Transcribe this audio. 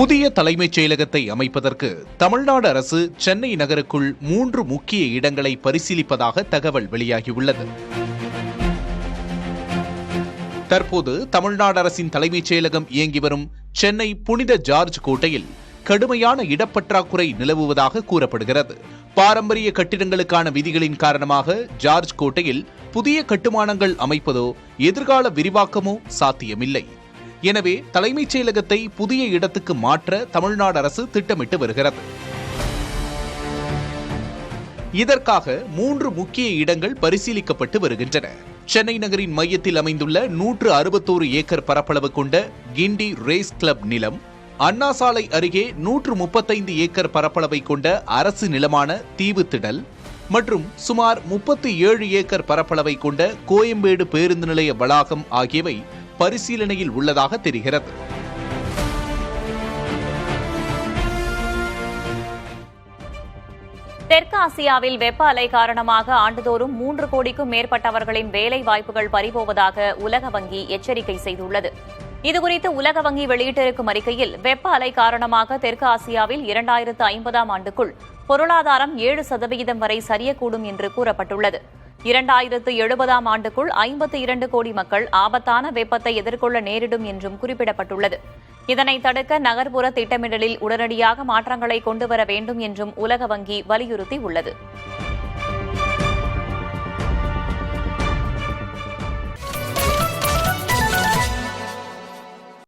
புதிய தலைமைச் செயலகத்தை அமைப்பதற்கு தமிழ்நாடு அரசு சென்னை நகருக்குள் 3 முக்கிய இடங்களை பரிசீலிப்பதாக தகவல் வெளியாகியுள்ளது. தற்போது தமிழ்நாடு அரசின் தலைமைச் செயலகம் இயங்கி வரும் சென்னை புனித ஜார்ஜ் கோட்டையில் கடுமையான இடப்பற்றாக்குறை நிலவுவதாக கூறப்படுகிறது. பாரம்பரிய கட்டிடங்களுக்கான விதிகளின் காரணமாக ஜார்ஜ் கோட்டையில் புதிய கட்டுமானங்கள் அமைப்பதோ எதிர்கால விரிவாக்கமோ சாத்தியமில்லை. எனவே தலைமைச் செயலகத்தை புதிய இடத்துக்கு மாற்ற தமிழ்நாடு அரசு திட்டமிட்டு வருகிறது. இதற்காக 3 முக்கிய இடங்கள் பரிசீலிக்கப்பட்டு வருகின்றன. சென்னை நகரின் மையத்தில் அமைந்துள்ள 161 ஏக்கர் பரப்பளவு கொண்ட கிண்டி ரேஸ் கிளப் நிலம், அண்ணா சாலை அருகே 135 ஏக்கர் பரப்பளவை கொண்ட அரசு நிலமான தீவு திடல் மற்றும் சுமார் 37 ஏக்கர் பரப்பளவை கொண்ட கோயம்பேடு பேருந்து நிலைய வளாகம் ஆகியவை பரிசீலனையில் உள்ளதாக தெரிகிறது. தெற்கு ஆசியாவில் வெப்ப அலை காரணமாக ஆண்டுதோறும் 3 கோடிக்கும் மேற்பட்டவர்களின் வேலை வாய்ப்புகள் பறிபோவதாக உலக வங்கி எச்சரிக்கை செய்துள்ளது. இதுகுறித்து உலக வங்கி வெளியிட்டிருக்கும் அறிக்கையில் வெப்ப அலை காரணமாக தெற்கு ஆசியாவில் 2050ஆம் ஆண்டுக்குள் பொருளாதாரம் 7% வரை சரியக்கூடும் என்று கூறப்பட்டுள்ளது. 2070ஆம் ஆண்டுக்குள் 52 கோடி மக்கள் ஆபத்தான வெப்பத்தை எதிர்கொள்ள நேரிடும் என்றும் குறிப்பிடப்பட்டுள்ளது. இதனை தடுக்க நகர்ப்புற திட்டமிடலில் உடனடியாக மாற்றங்களை கொண்டுவர வேண்டும் என்றும் உலக வங்கி வலியுறுத்தியுள்ளது.